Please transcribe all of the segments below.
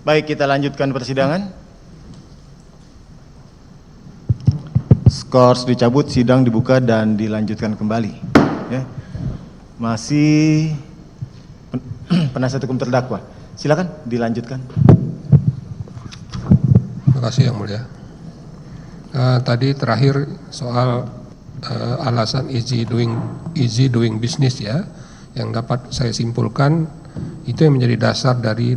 Baik, kita lanjutkan persidangan. Skors dicabut, sidang dibuka dan dilanjutkan kembali. Ya. Masih penasihat hukum terdakwa. Silakan dilanjutkan. Terima kasih Yang Mulia. Tadi terakhir soal alasan easy doing business ya, yang dapat saya simpulkan itu yang menjadi dasar dari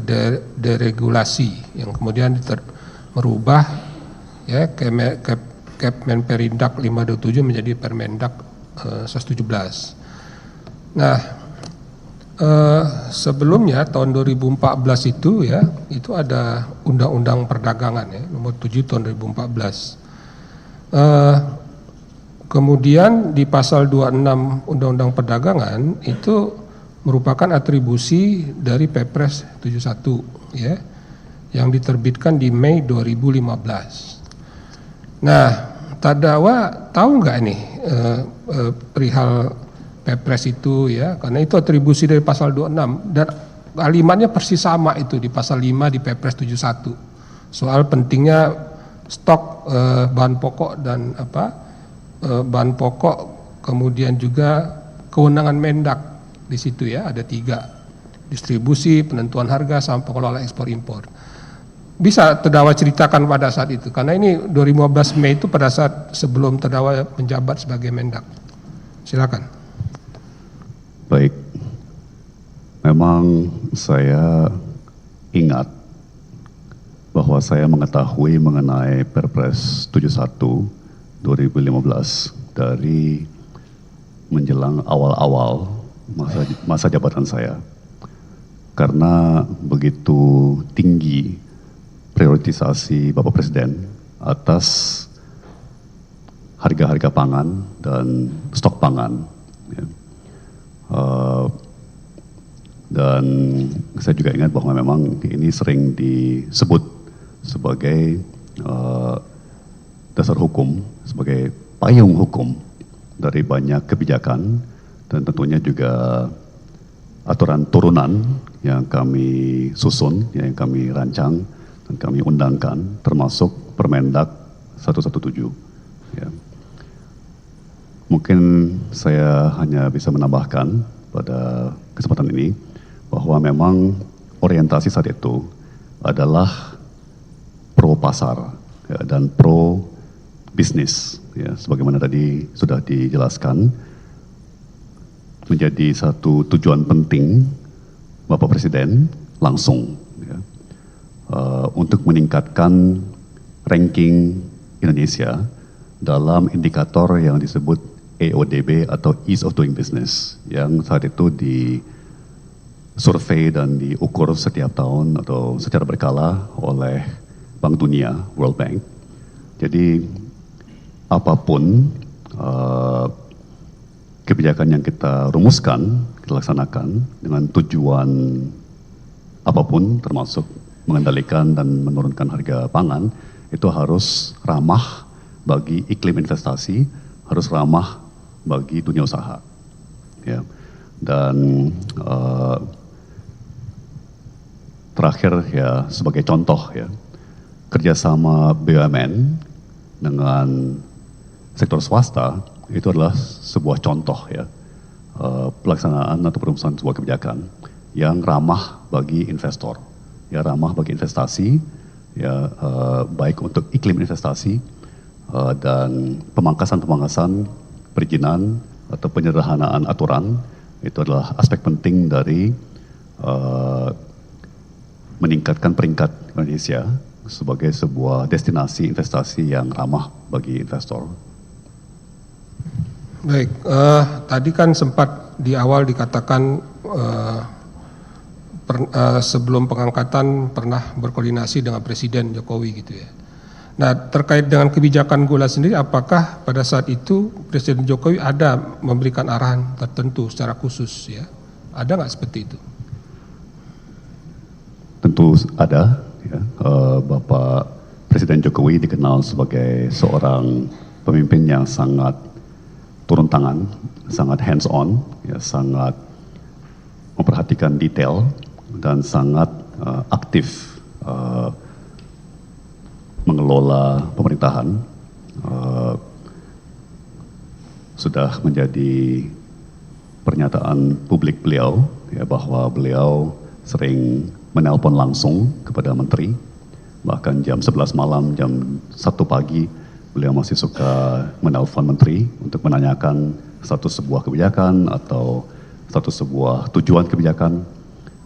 deregulasi yang kemudian merubah ya Kepmenperindak 527 menjadi Permendak 117. Nah, sebelumnya tahun 2014 itu ya, itu ada Undang-Undang Perdagangan ya, nomor 7 tahun 2014. Kemudian di pasal 26 Undang-Undang Perdagangan itu merupakan atribusi dari Perpres 71 ya, yang diterbitkan di Mei 2015. Nah, terdakwa tahu nggak nih perihal Perpres itu ya, karena itu atribusi dari pasal 26 dan kalimatnya persis sama itu di pasal 5 di Perpres 71 soal pentingnya stok bahan pokok dan bahan pokok, kemudian juga kewenangan Mendak di situ ya, ada 3, distribusi, penentuan harga, sama pengelola ekspor impor. Bisa terdakwa ceritakan pada saat itu, karena ini 2015 Mei itu pada saat sebelum terdakwa menjabat sebagai Mendak. Silakan. Baik, memang saya ingat bahwa saya mengetahui mengenai Perpres 71 2015 dari menjelang awal-awal masa jabatan saya, karena begitu tinggi prioritisasi Bapak Presiden atas harga-harga pangan dan stok pangan ya. Dan saya juga ingat bahwa memang ini sering disebut sebagai dasar hukum, sebagai payung hukum dari banyak kebijakan dan tentunya juga aturan turunan yang kami susun, yang kami rancang dan kami undangkan, termasuk Permendak 117. Ya. Mungkin saya hanya bisa menambahkan pada kesempatan ini bahwa memang orientasi saat itu adalah pro pasar ya, dan pro bisnis ya, sebagaimana tadi sudah dijelaskan, menjadi satu tujuan penting Bapak Presiden langsung ya, untuk meningkatkan ranking Indonesia dalam indikator yang disebut EODB atau Ease of Doing Business, yang saat itu disurvei dan diukur setiap tahun atau secara berkala oleh Bank Dunia, World Bank. Jadi apapun kebijakan yang kita rumuskan, kita laksanakan dengan tujuan apapun, termasuk mengendalikan dan menurunkan harga pangan, itu harus ramah bagi iklim investasi, harus ramah bagi dunia usaha. Ya. Dan terakhir ya, sebagai contoh ya, kerjasama BUMN dengan sektor swasta itu adalah sebuah contoh ya, pelaksanaan atau perumusan sebuah kebijakan yang ramah bagi investor, ya ramah bagi investasi, ya baik untuk iklim investasi dan pemangkasan perizinan atau penyederhanaan aturan. Itu adalah aspek penting dari meningkatkan peringkat Indonesia sebagai sebuah destinasi investasi yang ramah bagi investor. Baik, tadi kan sempat di awal dikatakan sebelum pengangkatan pernah berkoordinasi dengan Presiden Jokowi gitu ya. Nah, terkait dengan kebijakan gula sendiri, apakah pada saat itu Presiden Jokowi ada memberikan arahan tertentu secara khusus ya? Ada nggak seperti itu? Tentu ada. Ya. Bapak Presiden Jokowi dikenal sebagai seorang pemimpin yang sangat turun tangan, sangat hands on, ya, sangat memperhatikan detail dan sangat aktif mengelola pemerintahan sudah menjadi pernyataan publik beliau, ya, bahwa beliau sering menelpon langsung kepada menteri, bahkan jam 11 malam, jam 1 pagi beliau masih suka menelpon menteri untuk menanyakan status sebuah kebijakan atau status sebuah tujuan kebijakan,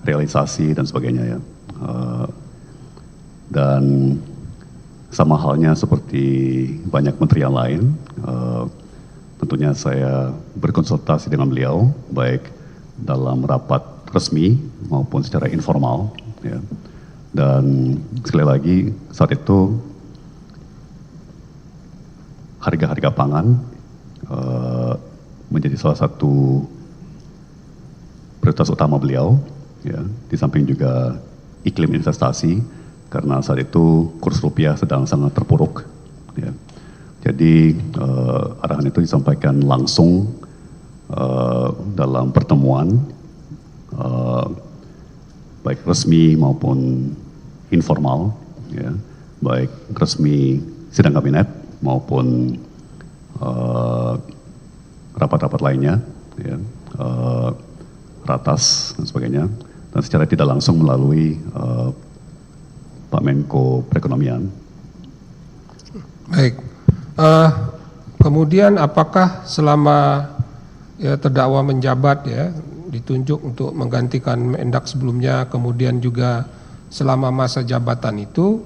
realisasi dan sebagainya, ya. Dan sama halnya seperti banyak menteri yang lain, tentunya saya berkonsultasi dengan beliau baik dalam rapat resmi maupun secara informal, ya. Dan sekali lagi saat itu harga-harga pangan menjadi salah satu prioritas utama beliau, ya. Di samping juga iklim investasi, karena saat itu kurs rupiah sedang sangat terpuruk, ya. Jadi arahan itu disampaikan langsung dalam pertemuan baik resmi maupun informal, ya. Baik resmi sidang kabinet maupun rapat-rapat lainnya, ya, ratas dan sebagainya, dan secara tidak langsung melalui Pak Menko Perekonomian. Baik. Kemudian apakah selama ya, terdakwa menjabat, ya, ditunjuk untuk menggantikan Mendak sebelumnya, kemudian juga selama masa jabatan itu,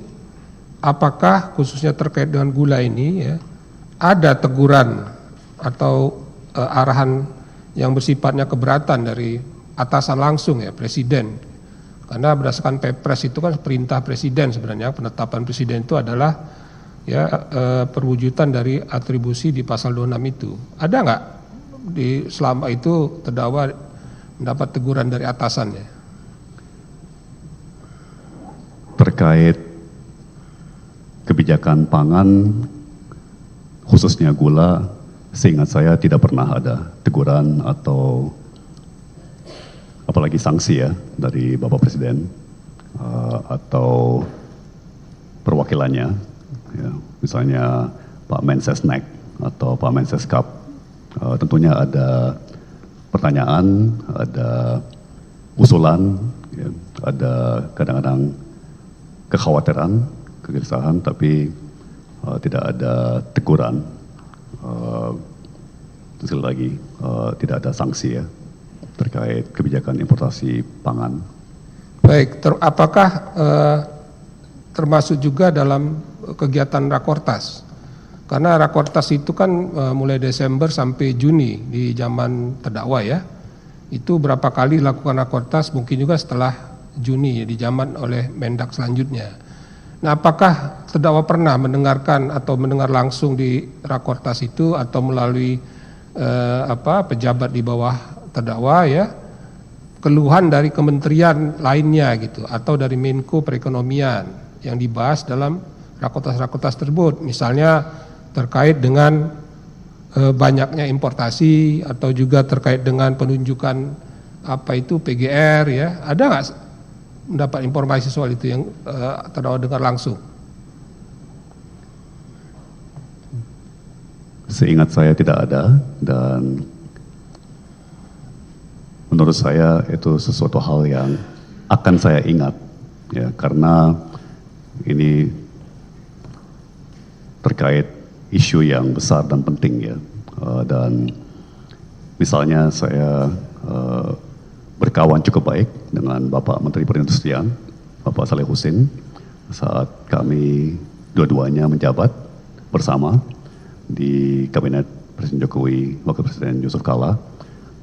apakah khususnya terkait dengan gula ini, ya, ada teguran atau arahan yang bersifatnya keberatan dari atasan langsung, ya, presiden? Karena berdasarkan Perpres itu kan perintah presiden sebenarnya, penetapan presiden itu adalah, ya, perwujudan dari atribusi di pasal 26 itu. Ada nggak di selama itu terdakwa mendapat teguran dari atasannya? Terkait kebijakan pangan, khususnya gula, seingat saya tidak pernah ada teguran atau apalagi sanksi, ya, dari Bapak Presiden atau perwakilannya, ya. Misalnya Pak Mensesnek atau Pak Menseskap, tentunya ada pertanyaan, ada usulan, ya, ada kadang-kadang kekhawatiran, kegelisahan, tapi tidak ada teguran. Sekali lagi, tidak ada sanksi, ya, terkait kebijakan importasi pangan. Baik, apakah termasuk juga dalam kegiatan Rakortas? Karena Rakortas itu kan mulai Desember sampai Juni di zaman terdakwa, ya. Itu berapa kali lakukan Rakortas, mungkin juga setelah Juni, ya, di zaman oleh Mendak selanjutnya. Nah, apakah terdakwa pernah mendengarkan atau mendengar langsung di Rakortas itu atau melalui pejabat di bawah terdakwa, ya, keluhan dari kementerian lainnya gitu atau dari Menko Perekonomian yang dibahas dalam Rakortas tersebut, misalnya terkait dengan banyaknya importasi atau juga terkait dengan penunjukan PGR, ya, ada nggak mendapat informasi soal itu yang terdakwa dengar langsung? Seingat saya tidak ada, dan menurut saya itu sesuatu hal yang akan saya ingat, ya, karena ini terkait isu yang besar dan penting, ya. Dan misalnya saya berkawan cukup baik dengan Bapak Menteri Perindustrian, Bapak Saleh Husin, saat kami dua-duanya menjabat bersama di Kabinet Presiden Jokowi, Wakil Presiden Yusuf Kala,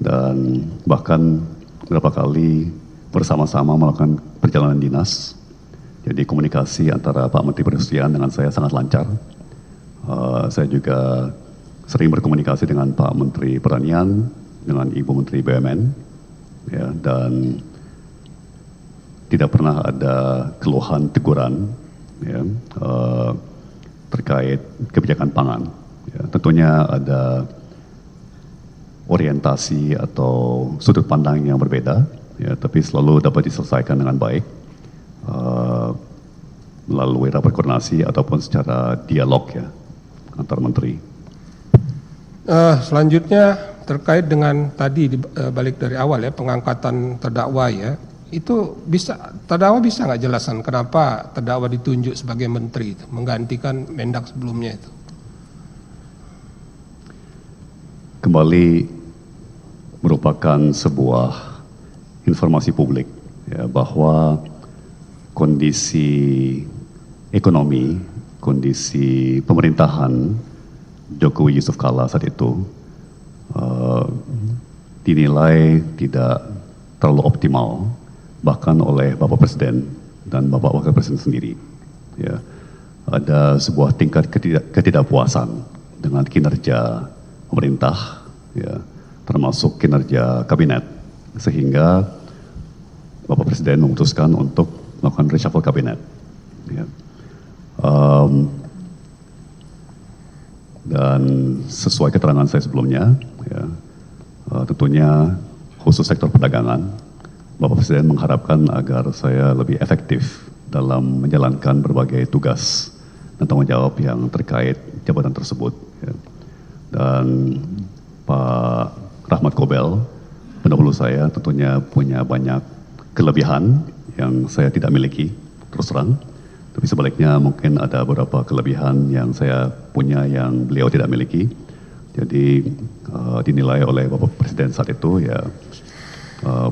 dan bahkan beberapa kali bersama-sama melakukan perjalanan dinas. Jadi komunikasi antara Pak Menteri Perindustrian dengan saya sangat lancar. Saya juga sering berkomunikasi dengan Pak Menteri Pertanian, dengan Ibu Menteri BUMN, ya, dan tidak pernah ada keluhan, teguran, ya, terkait kebijakan pangan. Ya, tentunya ada orientasi atau sudut pandang yang berbeda, ya, tapi selalu dapat diselesaikan dengan baik. melalui rapat koordinasi ataupun secara dialog ya antar menteri. Selanjutnya terkait dengan tadi balik dari awal ya, pengangkatan terdakwa ya, itu terdakwa bisa nggak jelaskan kenapa terdakwa ditunjuk sebagai menteri itu, menggantikan Mendak sebelumnya itu? Kembali merupakan sebuah informasi publik ya, bahwa kondisi ekonomi, kondisi pemerintahan Jokowi Yusuf Kala saat itu dinilai tidak terlalu optimal, bahkan oleh Bapak Presiden dan Bapak Wakil Presiden sendiri. Ya, ada sebuah tingkat ketidakpuasan dengan kinerja pemerintah, ya, termasuk kinerja kabinet, sehingga Bapak Presiden memutuskan untuk melakukan reshuffle kabinet. Ya. Dan sesuai keterangan saya sebelumnya, ya, tentunya khusus sektor perdagangan, Bapak Presiden mengharapkan agar saya lebih efektif dalam menjalankan berbagai tugas dan tanggung jawab yang terkait jabatan tersebut. Ya. Dan Pak Rahmat Gobel, pendahulu saya, tentunya punya banyak kelebihan yang saya tidak miliki, terus terang. Tapi sebaliknya mungkin ada beberapa kelebihan yang saya punya yang beliau tidak miliki. Jadi dinilai oleh Bapak Presiden saat itu ya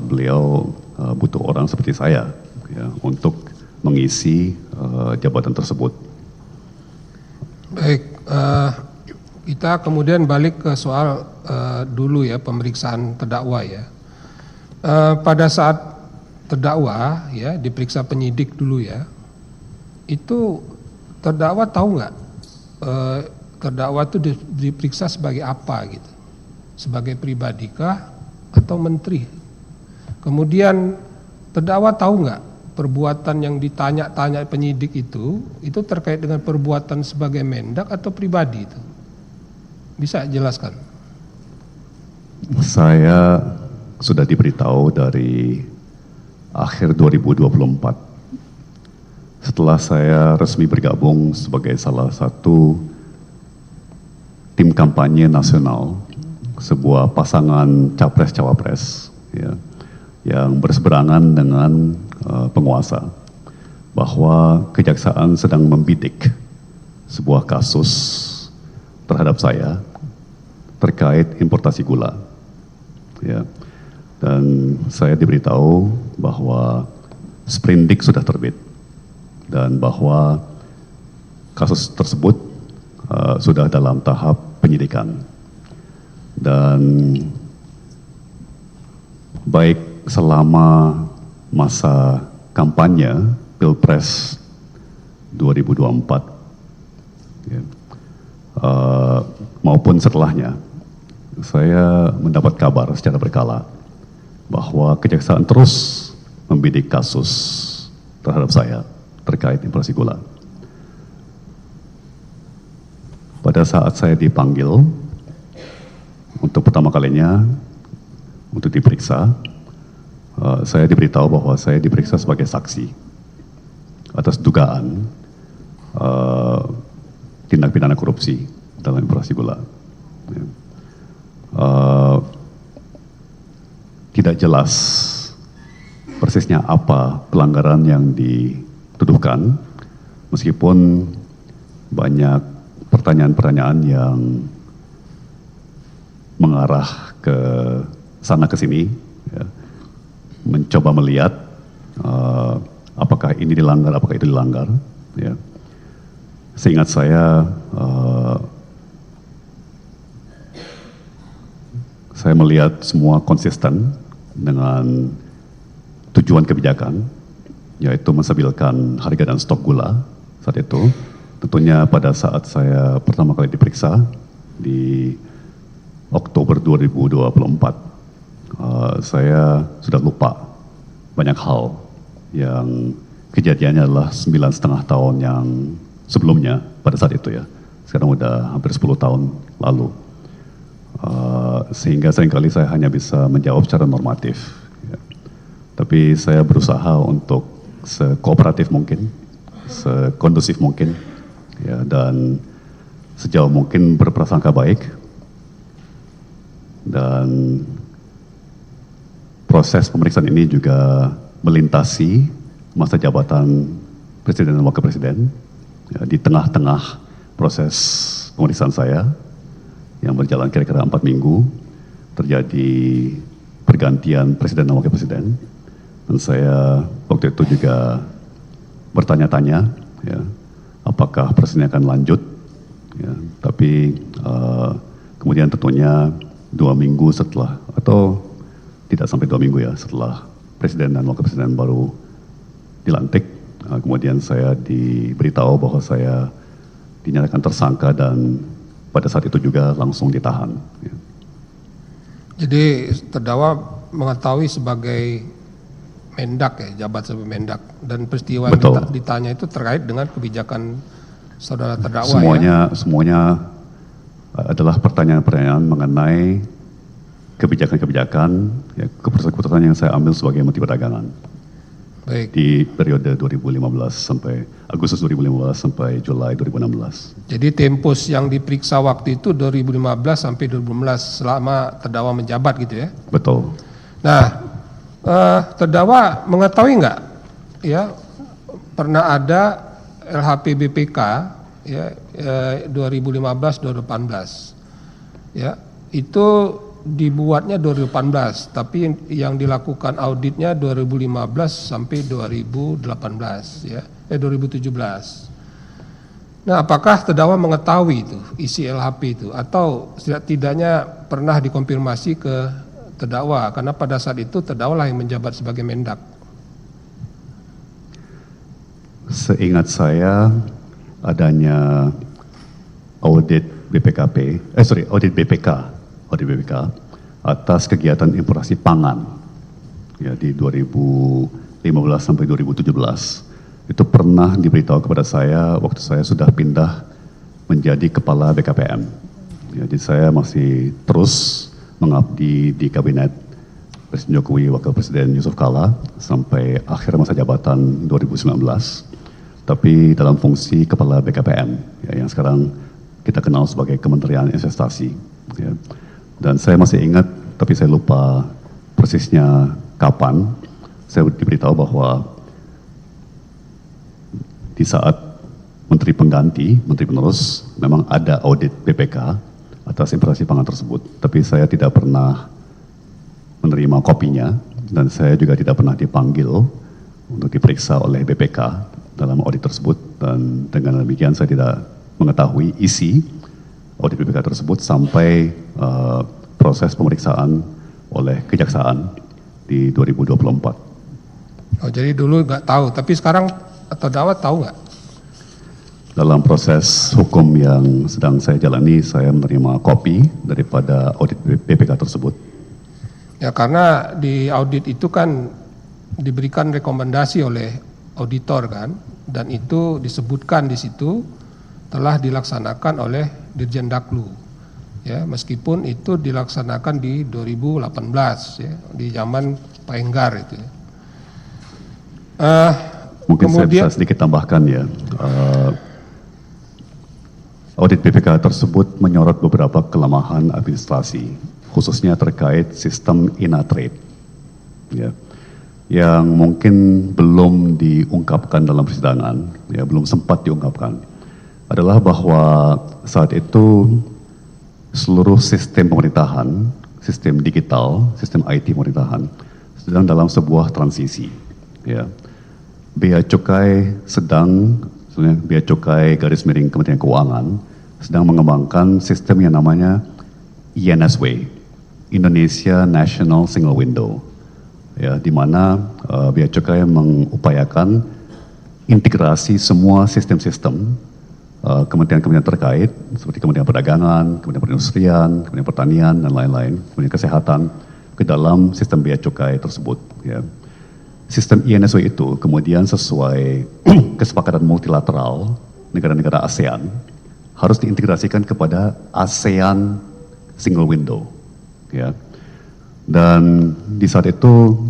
beliau butuh orang seperti saya ya, untuk mengisi jabatan tersebut. Baik, kita kemudian balik ke soal dulu ya, pemeriksaan terdakwa ya. Pada saat terdakwa ya diperiksa penyidik dulu ya, itu terdakwa tahu nggak terdakwa itu diperiksa sebagai apa gitu, sebagai pribadi kah atau menteri? Kemudian terdakwa tahu nggak perbuatan yang ditanya-tanya penyidik itu terkait dengan perbuatan sebagai Mendak atau pribadi itu? Bisa jelaskan? Saya sudah diberitahu dari akhir 2024 setelah saya resmi bergabung sebagai salah satu tim kampanye nasional sebuah pasangan capres-cawapres ya, yang berseberangan dengan penguasa, bahwa kejaksaan sedang membidik sebuah kasus terhadap saya terkait importasi gula ya. Dan saya diberitahu bahwa sprindik sudah terbit dan bahwa kasus tersebut sudah dalam tahap penyidikan. Dan baik selama masa kampanye Pilpres 2024 ya, maupun setelahnya, saya mendapat kabar secara berkala bahwa kejaksaan terus membidik kasus terhadap saya terkait importasi gula. Pada saat saya dipanggil untuk pertama kalinya untuk diperiksa, saya diberitahu bahwa saya diperiksa sebagai saksi atas dugaan tindak pidana korupsi dalam importasi gula. Tidak jelas persisnya apa pelanggaran yang dituduhkan, meskipun banyak pertanyaan-pertanyaan yang mengarah ke sana ke sini, ya, mencoba melihat apakah ini dilanggar, apakah itu dilanggar. Ya. Seingat saya melihat semua konsisten dengan tujuan kebijakan, yaitu menstabilkan harga dan stok gula saat itu. Tentunya pada saat saya pertama kali diperiksa di Oktober 2024, saya sudah lupa banyak hal yang kejadiannya adalah 9,5 tahun yang sebelumnya pada saat itu ya. Sekarang udah hampir 10 tahun lalu. Sehingga seringkali saya hanya bisa menjawab secara normatif. Ya. Tapi saya berusaha untuk sekooperatif mungkin, sekondusif mungkin, ya, dan sejauh mungkin berprasangka baik, dan proses pemeriksaan ini juga melintasi masa jabatan Presiden dan Wakil Presiden, ya, di tengah-tengah proses pemeriksaan saya yang berjalan kira-kira 4 minggu, terjadi pergantian Presiden dan Wakil Presiden, dan saya waktu itu juga bertanya-tanya, ya, apakah Presiden akan lanjut, ya, tapi kemudian tentunya 2 minggu setelah, atau tidak sampai 2 minggu ya, setelah Presiden dan Wakil Presiden baru dilantik, kemudian saya diberitahu bahwa saya dinyatakan tersangka dan pada saat itu juga langsung ditahan. Ya. Jadi terdakwa mengetahui sebagai Mendak ya, jabat sebagai Mendak, dan peristiwa Betul. yang ditanya itu terkait dengan kebijakan saudara terdakwa Semuanya adalah pertanyaan-pertanyaan mengenai kebijakan-kebijakan, ya, keputusan-keputusan yang saya ambil sebagai Menteri Perdagangan. Baik. Di periode 2015 sampai Agustus 2015 sampai Juli 2016. Jadi tempus yang diperiksa waktu itu 2015 sampai 2016 selama terdakwa menjabat gitu ya. Betul. Nah, terdakwa mengetahui nggak ya pernah ada LHP BPK ya 2015-2018 ya itu dibuatnya 2018 tapi yang dilakukan auditnya 2015 sampai 2018 ya 2017. Nah, apakah terdakwa mengetahui itu isi LHP itu atau setidaknya pernah dikonfirmasi ke terdakwa karena pada saat itu terdakwa lah yang menjabat sebagai Mendak? Seingat saya adanya audit audit BPK atas kegiatan importasi pangan ya di 2015 sampai 2017 itu pernah diberitahu kepada saya waktu saya sudah pindah menjadi kepala BKPM. Ya, jadi saya masih terus mengabdi di kabinet Presiden Jokowi, Wakil Presiden Yusuf Kala sampai akhir masa jabatan 2019. Tapi dalam fungsi kepala BKPM ya, yang sekarang kita kenal sebagai Kementerian Investasi. Ya. Dan saya masih ingat, tapi saya lupa persisnya kapan, saya diberitahu bahwa di saat Menteri Pengganti, Menteri Penerus, memang ada audit BPK atas importasi pangan tersebut. Tapi saya tidak pernah menerima kopinya, dan saya juga tidak pernah dipanggil untuk diperiksa oleh BPK dalam audit tersebut. Dan dengan demikian saya tidak mengetahui isi audit BPK tersebut sampai proses pemeriksaan oleh Kejaksaan di 2024. Oh, jadi dulu nggak tahu, tapi sekarang terdakwa tahu nggak? Dalam proses hukum yang sedang saya jalani, saya menerima kopi daripada audit BPK tersebut. Ya karena di audit itu kan diberikan rekomendasi oleh auditor kan, dan itu disebutkan di situ telah dilaksanakan oleh Dirjen Daklu. Ya, meskipun itu dilaksanakan di 2018 ya, di zaman Pak Enggar itu. Ya. Mungkin kemudian, saya bisa sedikit tambahkan ya. Audit BPK tersebut menyorot beberapa kelemahan administrasi, khususnya terkait sistem INATRADE, ya, yang mungkin belum diungkapkan dalam persidangan, ya, belum sempat diungkapkan, adalah bahwa saat itu seluruh sistem pemerintahan, sistem digital, sistem IT pemerintahan sedang dalam sebuah transisi. Ya. Bea Cukai Bea Cukai _ Kementerian Keuangan sedang mengembangkan sistem yang namanya INSW, Indonesia National Single Window, ya, di mana Bea Cukai mengupayakan integrasi semua sistem-sistem kementerian-kementerian terkait seperti Kementerian Perdagangan, Kementerian Perindustrian, Kementerian Pertanian dan lain-lain, Kementerian Kesehatan ke dalam sistem bea cukai tersebut. Ya. Sistem INSW itu kemudian sesuai kesepakatan multilateral negara-negara ASEAN harus diintegrasikan kepada ASEAN Single Window. Ya. Dan di saat itu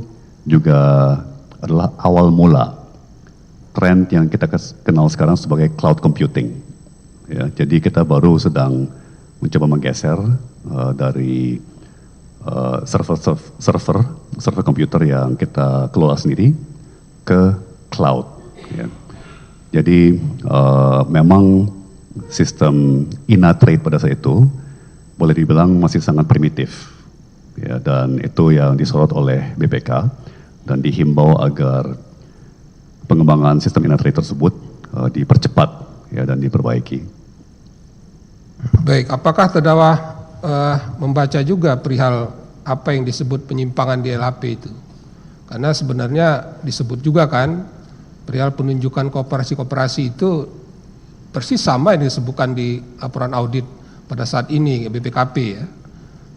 juga adalah awal mula tren yang kita kenal sekarang sebagai cloud computing. Ya, jadi kita baru sedang mencoba menggeser dari server komputer yang kita kelola sendiri ke cloud. Ya. Jadi memang sistem Inatrade pada saat itu boleh dibilang masih sangat primitif, ya, dan itu yang disorot oleh BPK dan dihimbau agar pengembangan sistem Inatrade tersebut dipercepat, ya, dan diperbaiki. Baik, apakah terdakwa membaca juga perihal apa yang disebut penyimpangan di LHP itu? Karena sebenarnya disebut juga kan perihal penunjukan kooperasi-kooperasi itu persis sama yang disebutkan di laporan audit pada saat ini BPKP, ya.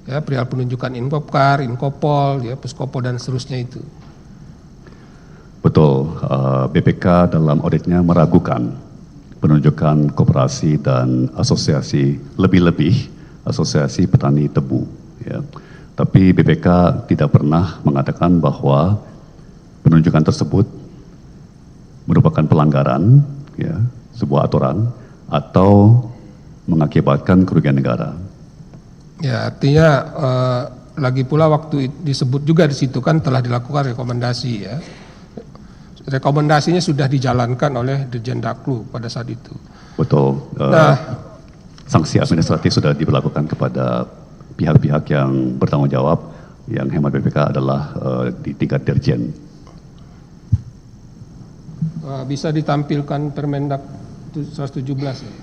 Ya, perihal penunjukan Inkopkar, Inkopol, ya, Puskopol dan seterusnya itu. Betul, BPK dalam auditnya meragukan penunjukan koperasi dan asosiasi, lebih-lebih asosiasi petani tebu. Ya. Tapi BPK tidak pernah mengatakan bahwa penunjukan tersebut merupakan pelanggaran, ya, sebuah aturan atau mengakibatkan kerugian negara. Ya, artinya lagi pula waktu disebut juga di situ kan telah dilakukan rekomendasi, ya. Rekomendasinya sudah dijalankan oleh Dirjen Daklu pada saat itu. Betul. Sanksi administratif sudah diberlakukan kepada pihak-pihak yang bertanggung jawab, yang hemat BPK adalah di tingkat Dirjen. Bisa ditampilkan Permendak 117, ya.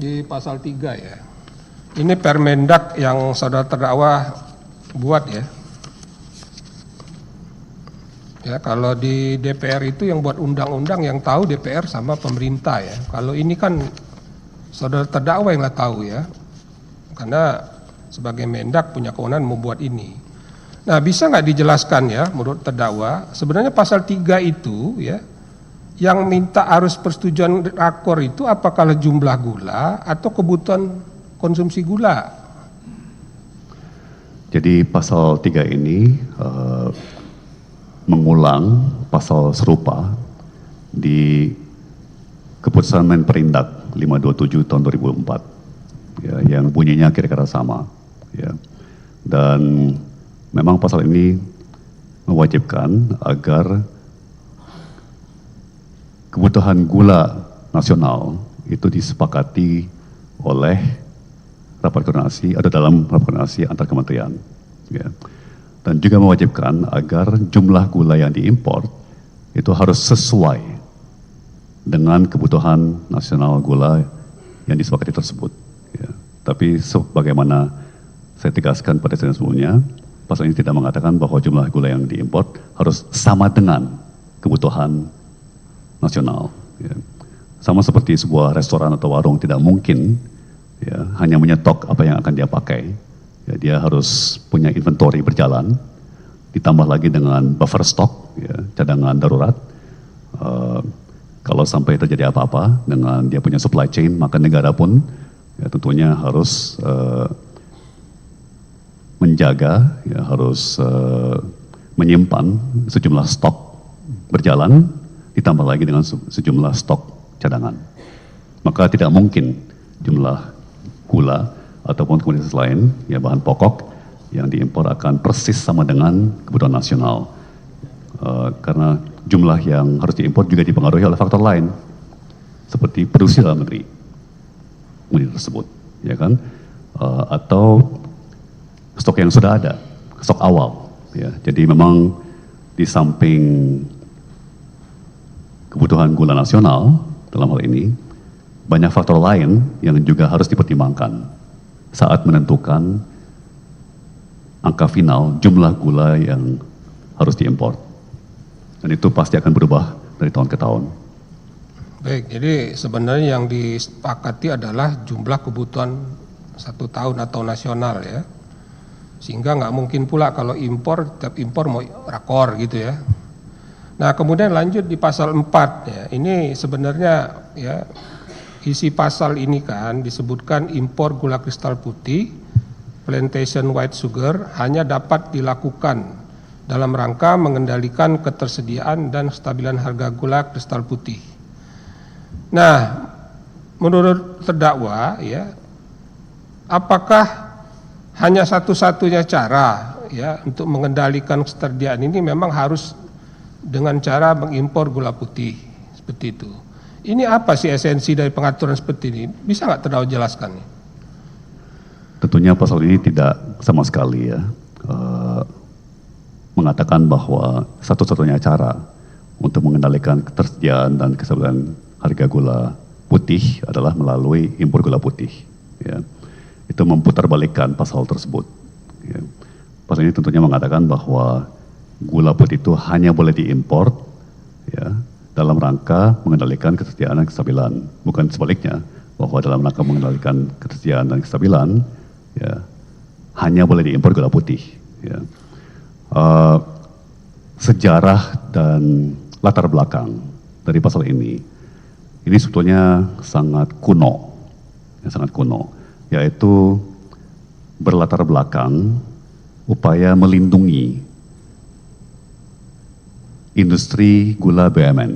Di pasal 3, ya. Ini Permendak yang saudara terdakwa buat, ya. Ya, kalau di DPR itu yang buat undang-undang yang tahu DPR sama pemerintah, ya. Kalau ini kan saudara terdakwa yang nggak tahu, ya. Karena sebagai Mendak punya kewenangan membuat ini. Nah, bisa nggak dijelaskan, ya, menurut terdakwa sebenarnya pasal 3 itu, ya, yang minta arus persetujuan rakor itu apakah jumlah gula atau kebutuhan konsumsi gula? Jadi pasal 3 ini mengulang pasal serupa di keputusan Menperindak 527 tahun 2004, ya, yang bunyinya kira-kira sama, ya. Dan memang pasal ini mewajibkan agar kebutuhan gula nasional itu disepakati oleh rapat koordinasi atau dalam rapat koordinasi antar kementerian, ya. Dan juga mewajibkan agar jumlah gula yang diimpor itu harus sesuai dengan kebutuhan nasional gula yang disepakati tersebut, ya. Tapi sebagaimana saya tegaskan pada sesi sebelumnya, pasal ini tidak mengatakan bahwa jumlah gula yang diimpor harus sama dengan kebutuhan nasional, ya. Sama seperti sebuah restoran atau warung tidak mungkin, ya, hanya menyetok apa yang akan dia pakai, ya, dia harus punya inventory berjalan, ditambah lagi dengan buffer stock, ya, cadangan darurat. Kalau sampai terjadi apa-apa dengan dia punya supply chain, maka negara pun, ya, tentunya harus menjaga, ya, harus menyimpan sejumlah stok berjalan, ditambah lagi dengan sejumlah stok cadangan. Maka tidak mungkin jumlah gula ataupun komoditas lain, ya, bahan pokok yang diimpor akan persis sama dengan kebutuhan nasional. Karena jumlah yang harus diimpor juga dipengaruhi oleh faktor lain, seperti produksi dalam negeri komoditas tersebut, ya kan, atau stok yang sudah ada, stok awal, ya. Jadi memang di samping kebutuhan gula nasional dalam hal ini, banyak faktor lain yang juga harus dipertimbangkan saat menentukan angka final jumlah gula yang harus diimpor. Dan itu pasti akan berubah dari tahun ke tahun. Baik, jadi sebenarnya yang disepakati adalah jumlah kebutuhan 1 tahun atau nasional, ya. Sehingga nggak mungkin pula kalau impor, tiap impor mau rakor gitu, ya. Nah, kemudian lanjut di pasal 4, ya. Ini sebenarnya, ya, isi pasal ini kan disebutkan impor gula kristal putih, plantation white sugar hanya dapat dilakukan dalam rangka mengendalikan ketersediaan dan kestabilan harga gula kristal putih. Nah, menurut terdakwa ya, apakah hanya satu-satunya cara ya untuk mengendalikan ketersediaan ini memang harus dengan cara mengimpor gula putih seperti itu? Ini apa sih esensi dari pengaturan seperti ini? Bisa nggak terdakwa jelaskan? Tentunya pasal ini tidak sama sekali ya mengatakan bahwa satu-satunya cara untuk mengendalikan ketersediaan dan kestabilan harga gula putih adalah melalui impor gula putih. Ya. Itu memutarbalikkan pasal tersebut. Ya. Pasal ini tentunya mengatakan bahwa gula putih itu hanya boleh diimpor ya, dalam rangka mengendalikan ketersediaan dan kestabilan. Bukan sebaliknya, bahwa dalam rangka mengendalikan ketersediaan dan kestabilan, ya, hanya boleh diimpor gula putih. Ya. Sejarah dan latar belakang dari pasal ini sebetulnya sangat kuno, yaitu berlatar belakang upaya melindungi industri gula BUMN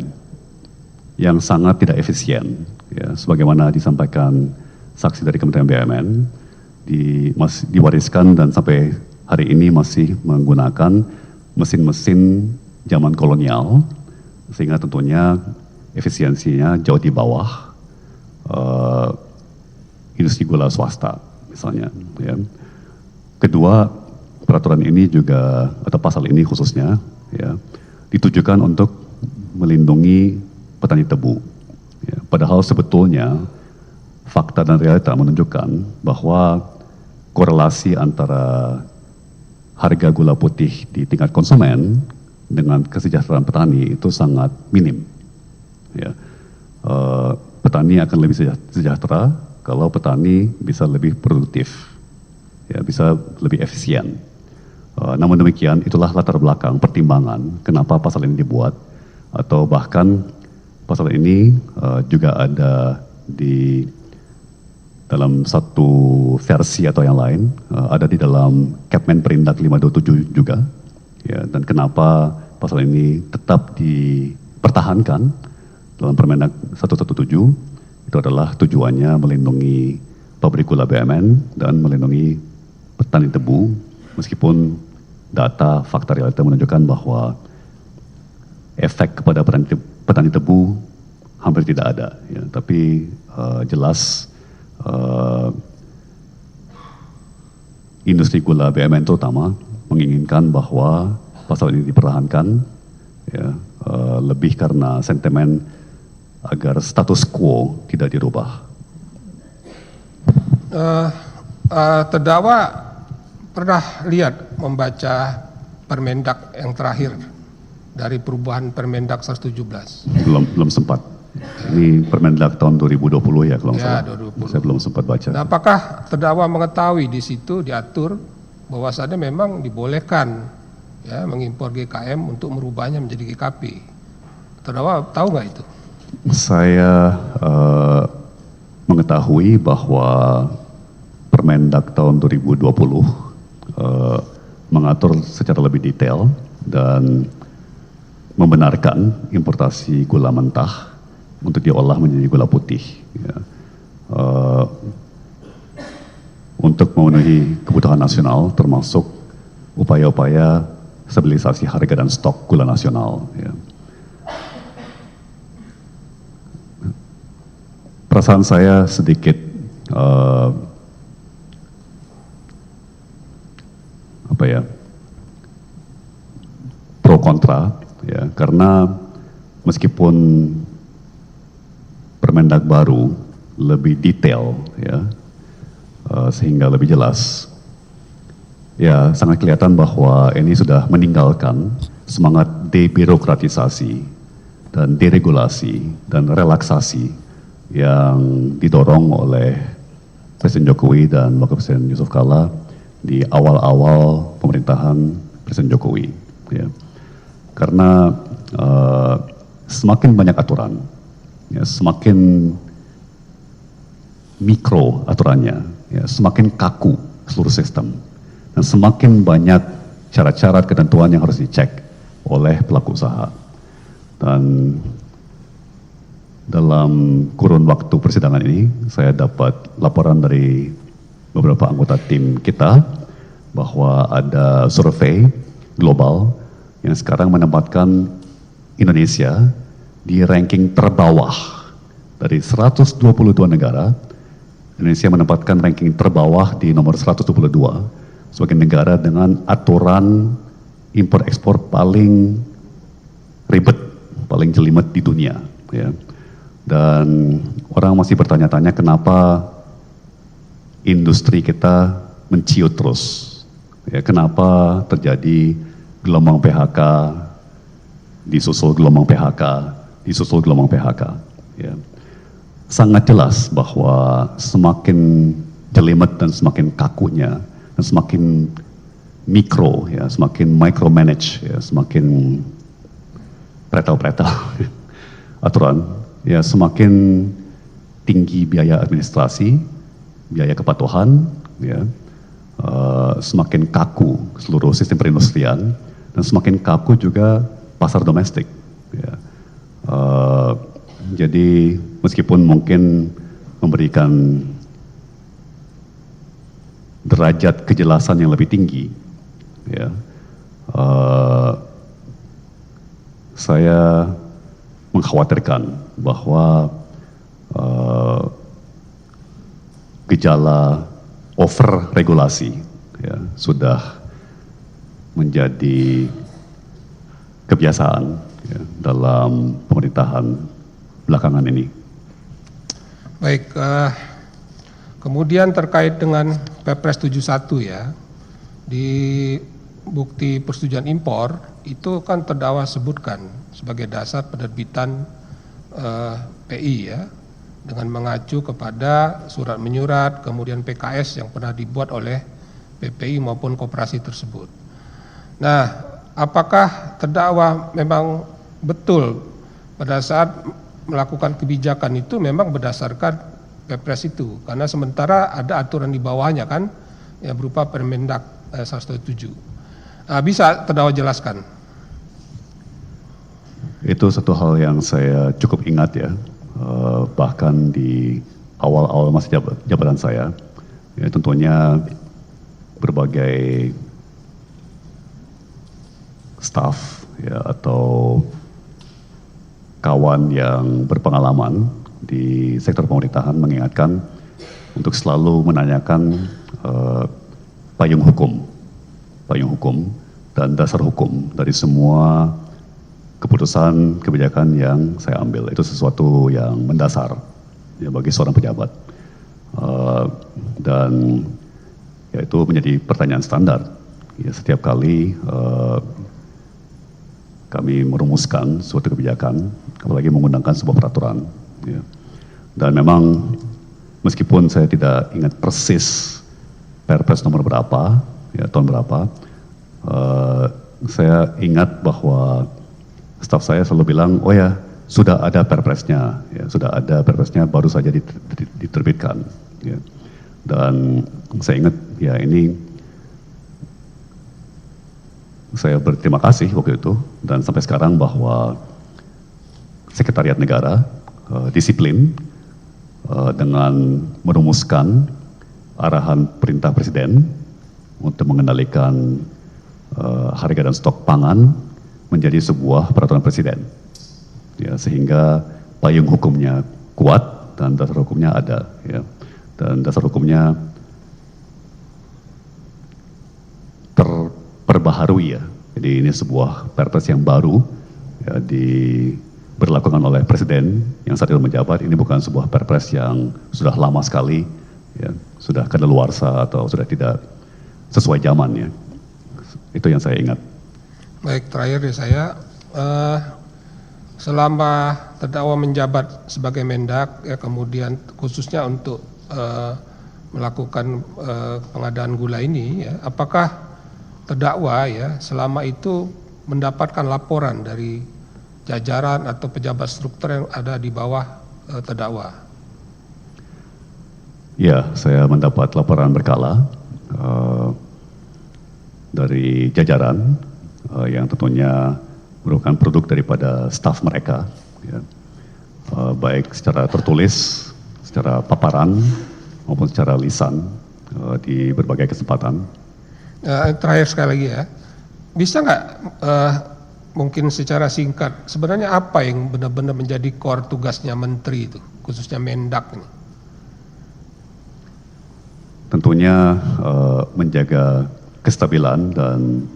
yang sangat tidak efisien, ya, sebagaimana disampaikan saksi dari Kementerian BUMN, diwariskan dan sampai hari ini masih menggunakan mesin-mesin zaman kolonial, sehingga tentunya efisiensinya jauh di bawah industri gula swasta misalnya. Ya. Kedua, peraturan ini juga atau pasal ini khususnya ya, ditujukan untuk melindungi petani tebu. Ya. Padahal sebetulnya fakta dan realita menunjukkan bahwa korelasi antara harga gula putih di tingkat konsumen dengan kesejahteraan petani itu sangat minim. Ya. Petani akan lebih sejahtera kalau petani bisa lebih produktif, ya, bisa lebih efisien. Namun demikian, itulah latar belakang pertimbangan kenapa pasal ini dibuat, atau bahkan pasal ini juga ada di dalam satu versi atau yang lain, ada di dalam Kepmen Perindak 527 juga, ya, dan kenapa pasal ini tetap dipertahankan dalam Permendak 117, itu adalah tujuannya melindungi pabrik gula BUMN dan melindungi petani tebu, meskipun data fakta realita menunjukkan bahwa efek kepada petani tebu hampir tidak ada, ya, tapi jelas industri gula BUMN terutama menginginkan bahwa pasal ini dipertahankan, ya, lebih karena sentimen agar status quo tidak dirubah. Terdakwa pernah lihat membaca Permendak yang terakhir dari perubahan Permendak 117? Belum sempat. Ini Permendak tahun 2020 ya kalau nggak salah. 2020. Saya belum sempat baca. Nah, apakah terdakwa mengetahui di situ diatur bahwasannya memang dibolehkan ya mengimpor GKM untuk merubahnya menjadi GKP? Terdakwa tahu nggak itu? Saya mengetahui bahwa Permendak tahun 2020 mengatur secara lebih detail dan membenarkan importasi gula mentah untuk diolah menjadi gula putih, ya. Untuk memenuhi kebutuhan nasional, termasuk upaya-upaya stabilisasi harga dan stok gula nasional. Ya. Perasaan saya sedikit pro kontra, ya, karena meskipun Permendak baru lebih detail, ya, sehingga lebih jelas, ya, sangat kelihatan bahwa ini sudah meninggalkan semangat debirokratisasi dan deregulasi dan relaksasi yang didorong oleh Presiden Jokowi dan Wakil Presiden Yusuf Kalla di awal-awal pemerintahan Presiden Jokowi, ya. Karena semakin banyak aturan, ya, semakin mikro aturannya, ya, semakin kaku seluruh sistem, dan semakin banyak syarat-syarat ketentuan yang harus dicek oleh pelaku usaha. Dan dalam kurun waktu persidangan ini, saya dapat laporan dari beberapa anggota tim kita bahwa ada survei global yang sekarang menempatkan Indonesia di ranking terbawah dari 122 negara. Indonesia menempatkan ranking terbawah di nomor 122 sebagai negara dengan aturan impor ekspor paling ribet, paling jelimet di dunia, ya. Dan orang masih bertanya-tanya kenapa industri kita menciut terus, ya, kenapa terjadi gelombang PHK, disusul gelombang PHK, disusul gelombang PHK, ya. Sangat jelas bahwa semakin jelimet dan semakin kakunya dan semakin mikro, ya, semakin micromanage, ya, semakin pretel-pretel aturan, ya, semakin tinggi biaya administrasi, biaya kepatuhan, ya, semakin kaku seluruh sistem perindustrian, dan semakin kaku juga pasar domestik, ya. Jadi meskipun mungkin memberikan derajat kejelasan yang lebih tinggi, ya, saya mengkhawatirkan bahwa gejala over regulasi, ya, sudah menjadi kebiasaan, ya, dalam pemerintahan belakangan ini. Baik, kemudian terkait dengan Perpres 71, ya, di bukti persetujuan impor itu kan terdakwa sebutkan sebagai dasar penerbitan PI, ya, dengan mengacu kepada surat menyurat, kemudian PKS yang pernah dibuat oleh PPI maupun koperasi tersebut. Nah, apakah terdakwa memang betul pada saat melakukan kebijakan itu memang berdasarkan Perpres itu, karena sementara ada aturan di bawahnya kan, ya, berupa Permendak 107. Bisa terdakwa jelaskan? Itu satu hal yang saya cukup ingat, ya, bahkan di awal-awal masa jabatan saya, ya, tentunya berbagai staf, ya, atau kawan yang berpengalaman di sektor pemerintahan mengingatkan untuk selalu menanyakan payung hukum dan dasar hukum dari semua keputusan kebijakan yang saya ambil. Itu sesuatu yang mendasar, ya, bagi seorang pejabat, dan ya, itu menjadi pertanyaan standar, ya, setiap kali kami merumuskan suatu kebijakan, apalagi menggunakan sebuah peraturan, ya. Dan memang meskipun saya tidak ingat persis Perpres nomor berapa, ya, tahun berapa, saya ingat bahwa staf saya selalu bilang, oh ya, sudah ada Perpresnya, ya, sudah ada Perpresnya, baru saja diterbitkan, ya. Dan saya ingat, ya, ini saya berterima kasih waktu itu dan sampai sekarang bahwa Sekretariat Negara disiplin dengan merumuskan arahan perintah Presiden untuk mengendalikan harga dan stok pangan menjadi sebuah peraturan Presiden, ya, sehingga payung hukumnya kuat dan dasar hukumnya ada, ya, dan dasar hukumnya terperbaharui, ya. Jadi ini sebuah Perpres yang baru, ya, diberlakukan oleh Presiden yang saat itu menjabat. Ini bukan sebuah Perpres yang sudah lama sekali, ya, sudah kadaluarsa atau sudah tidak sesuai zaman, ya. Itu yang saya ingat. Baik, terakhir dari saya, selama terdakwa menjabat sebagai Mendak, ya, kemudian khususnya untuk melakukan pengadaan gula ini, ya, apakah terdakwa, ya, selama itu mendapatkan laporan dari jajaran atau pejabat struktur yang ada di bawah terdakwa? Ya, saya mendapat laporan berkala dari jajaran yang tentunya merupakan produk daripada staf mereka, ya. Baik secara tertulis, secara paparan, maupun secara lisan di berbagai kesempatan. Terakhir sekali lagi ya, bisa nggak mungkin secara singkat, sebenarnya apa yang benar-benar menjadi core tugasnya menteri itu, khususnya Mendak ini? Tentunya menjaga kestabilan dan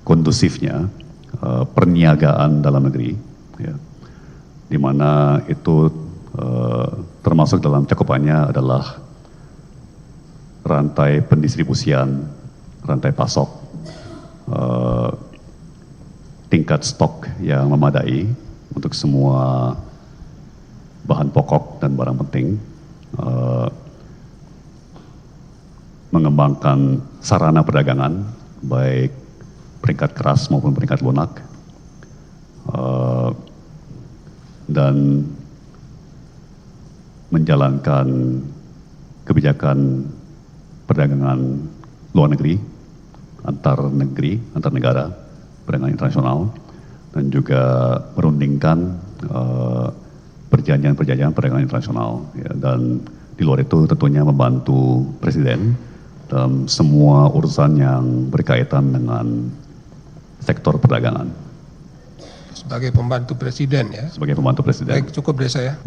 kondusifnya perniagaan dalam negeri, ya, di mana itu termasuk dalam cakupannya adalah rantai pendistribusian, rantai pasok, tingkat stok yang memadai untuk semua bahan pokok dan barang penting, mengembangkan sarana perdagangan, baik peringkat keras maupun peringkat lunak, dan menjalankan kebijakan perdagangan luar negeri, antar negara, perdagangan internasional, dan juga merundingkan perjanjian-perjanjian perdagangan internasional, ya, dan di luar itu tentunya membantu Presiden dalam semua urusan yang berkaitan dengan sektor perdagangan. Sebagai pembantu presiden ya. Sebagai pembantu Presiden. Baik, cukup dari saya.